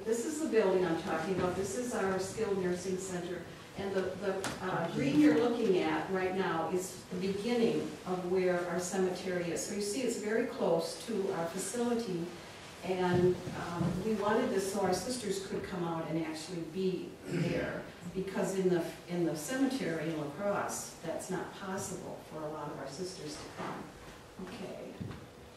this is the building I'm talking about. This is our skilled nursing center. And the green you're looking at right now is the beginning of where our cemetery is. So you see it's very close to our facility. And we wanted this so our sisters could come out and actually be there. Because in the cemetery in La Crosse, that's not possible for a lot of our sisters to come. Okay.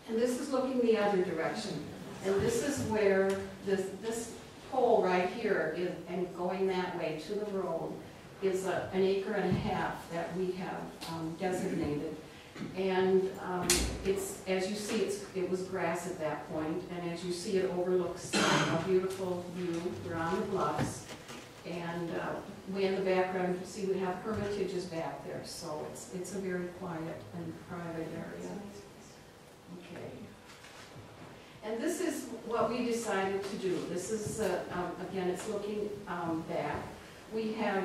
And this is looking the other direction. And this is where this pole right here is, and going that way to the road is an acre and a half that we have designated. And it's, as you see, it was grass at that point, and as you see, it overlooks a beautiful view. We're on the bluffs, and way in the background, you see we have hermitages back there, so it's a very quiet and private area. Okay. And this is what we decided to do. This is, again, it's looking back. We had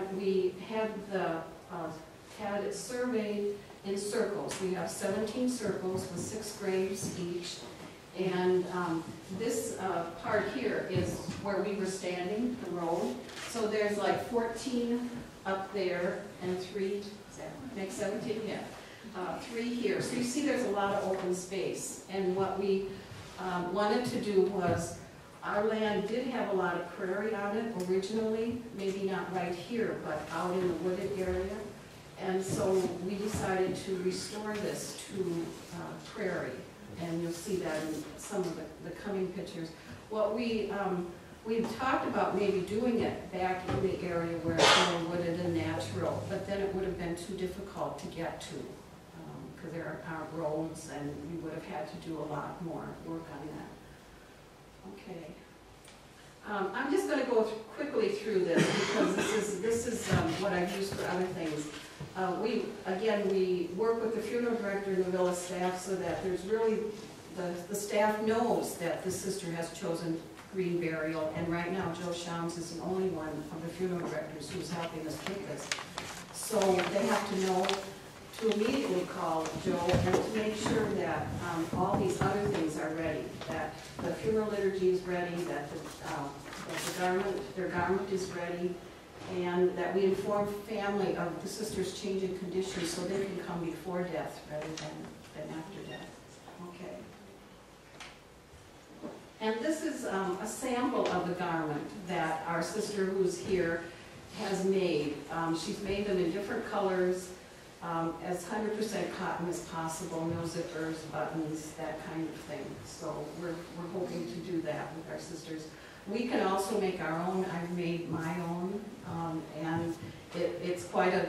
it surveyed in circles. We have 17 circles with 6 graves each. And this part here is where we were standing, the road. So there's like 14 up there and 3, does that make 17? Yeah. 3 here. So you see there's a lot of open space. And what we wanted to do was, our land did have a lot of prairie on it originally, maybe not right here, but out in the wooded area. And so we decided to restore this to prairie. And you'll see that in some of the coming pictures. What we talked about maybe doing it back in the area where it's more wooded and natural, but then it would have been too difficult to get to because there aren't roads, and we would have had to do a lot more work on that. Okay. I'm just going to go quickly through this because this is what I've used for other things. We work with the funeral director and the villa staff so that there's really, the staff knows that the sister has chosen green burial, and right now Joe Shams is the only one of the funeral directors who's helping us pick this. So they have to know to immediately call Joe and to make sure that all these other things are ready, that the funeral liturgy is ready, that their garment is ready, and that we inform family of the sister's changing condition so they can come before death rather than after death. Okay. And this is a sample of the garment that our sister who's here has made. She's made them in different colors, as 100% cotton as possible, no zippers, buttons, that kind of thing. So we're hoping to do that with our sisters. We can also make our own. I've made my own, and it's quite a,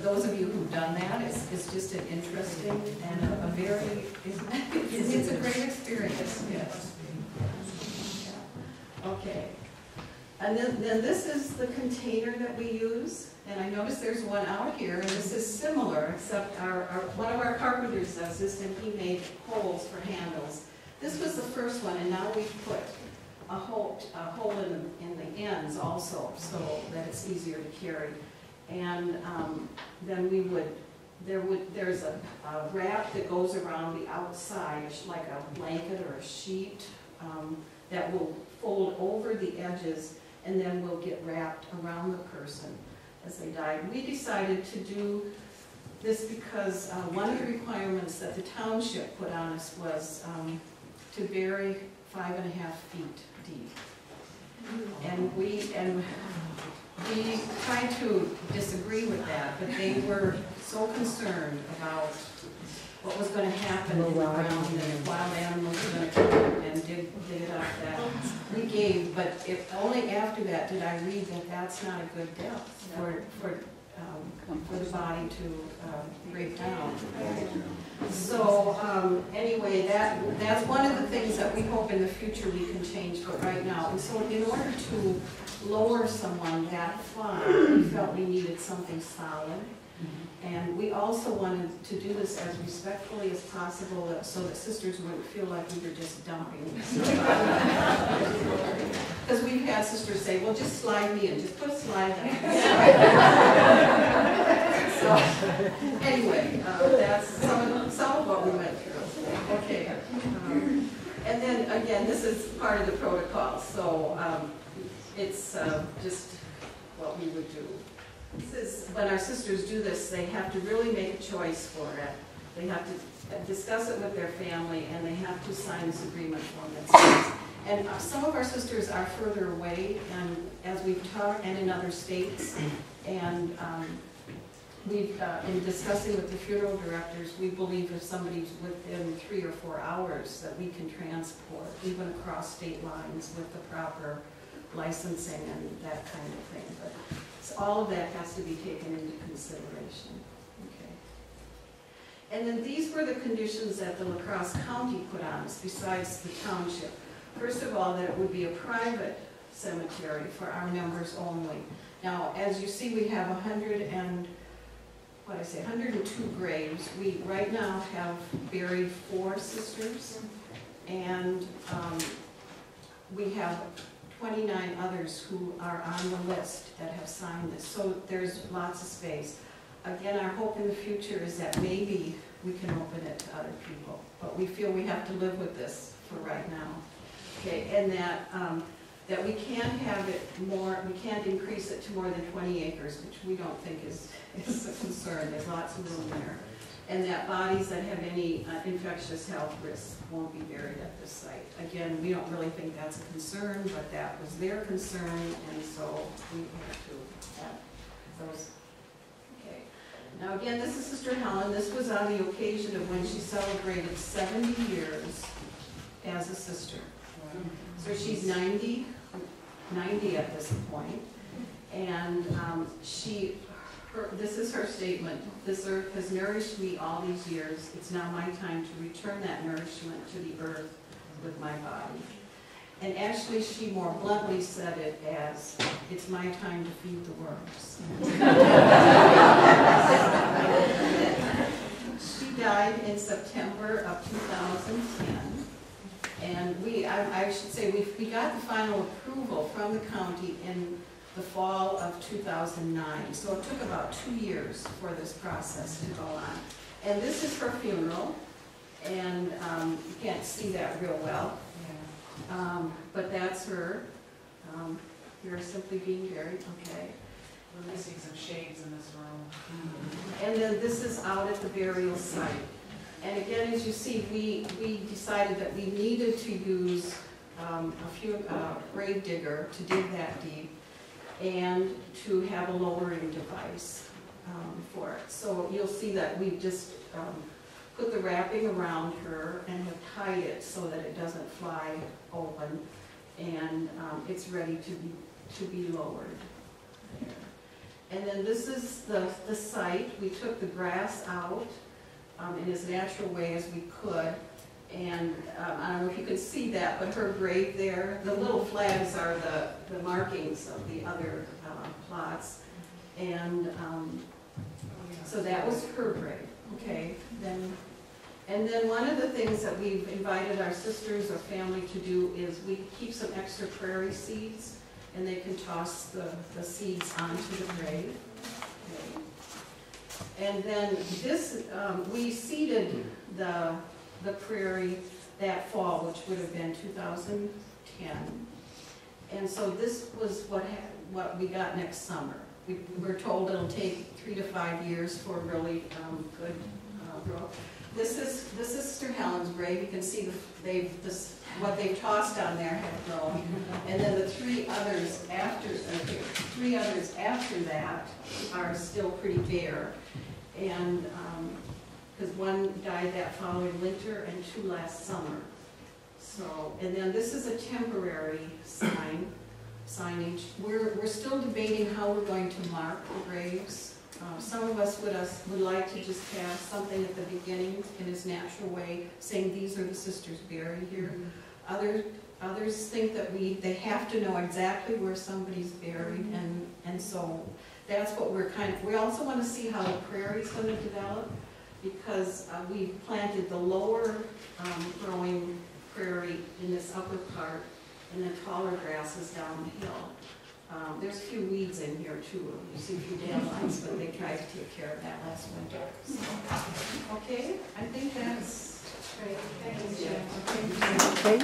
those of you who've done that, it's just an interesting and a very, it's a great experience, yes. Yeah. Okay. And then this is the container that we use, and I noticed there's one out here, and this is similar, except one of our carpenters does this, and he made holes for handles. This was the first one, and now we've put a hole in the ends also, so that it's easier to carry. And then there's a wrap that goes around the outside, like a blanket or a sheet that will fold over the edges, and then will get wrapped around the person as they died. We decided to do this because one of the requirements that the township put on us was to bury 5.5 feet deep. And we tried to disagree with that, but they were so concerned about what was going to happen in the ground and if wild animals were going to come and dig it up, that we gave. But only after that did I read that that's not a good death for the body to break down. So anyway, that's one of the things that we hope in the future we can change, but right now. And so in order to lower someone that far, we felt we needed something solid. And we also wanted to do this as respectfully as possible so that sisters wouldn't feel like we were just dumping. Because we've had sisters say, well, just slide me in, just put a slide in. So anyway, that's some of what we went through. Okay. And And then again, this is part of the protocol, so it's just what we would do. This is, when our sisters do this, they have to really make a choice for it. They have to discuss it with their family, and they have to sign this agreement form that says. And some of our sisters are further away, and as we've talked, and in other states, and we've, in discussing with the funeral directors, we believe if somebody's within 3 or 4 hours that we can transport, even across state lines with the proper licensing and that kind of thing. But so all of that has to be taken into consideration. Okay. And then these were the conditions that the La Crosse County put on us, besides the township. First of all, that it would be a private cemetery for our members only. Now, as you see, we have 102 graves. We right now have buried 4 sisters, and we have 29 others who are on the list that have signed this. So there's lots of space. Again, our hope in the future is that maybe we can open it to other people, but we feel we have to live with this for right now. Okay, and that we can't have it more, we can't increase it to more than 20 acres, which we don't think is a concern. There's lots of room there. And that bodies that have any infectious health risks won't be buried at this site. Again, we don't really think that's a concern, but that was their concern, and so we have to have those. Okay. Now again, this is Sister Helen. This was on the occasion of when she celebrated 70 years as a sister. So she's 90 at this point, and this is her statement. This earth has nourished me all these years. It's now my time to return that nourishment to the earth with my body. And actually, she more bluntly said it as, it's my time to feed the worms. She died in September of 2010. And I should say, we got the final approval from the county in the fall of 2009. So it took about 2 years for this process to go on. And this is her funeral, and you can't see that real well. But that's her. You're simply being buried, okay. We're missing some shades in this room. And then this is out at the burial site. And again, as you see, we decided that we needed to use a grave digger to dig that deep, and to have a lowering device for it. So you'll see that we've just put the wrapping around her and have tied it so that it doesn't fly open, and it's ready to be lowered there. And then this is the site. We took the grass out in as natural way as we could. And I don't know if you can see that, but her grave there, the little flags are the markings of the other plots. And so that was her grave, okay? And then one of the things that we've invited our sisters or family to do is we keep some extra prairie seeds, and they can toss the seeds onto the grave. Okay. And then this, we seeded the prairie that fall, which would have been 2010. And so this was what we got next summer. We were told it'll take 3 to 5 years for really good growth. This is Sister Helen's grave. You can see what they've tossed on there had grown. And then the 3 others after that are still pretty bare. And because one died that following winter and 2 last summer. So, and then this is a temporary signage. We're still debating how we're going to mark the graves. Some of us would like to just have something at the beginning in its natural way, saying these are the sisters buried here. Others think that they have to know exactly where somebody's buried, and so that's what we also want to see how the prairie's going to develop, because we planted the lower growing prairie in this upper part, and then taller grasses down the hill. There's a few weeds in here too. You see a few dandelions, but they tried to take care of that last winter. So, okay, I think that's great. Thanks, Jen. Okay.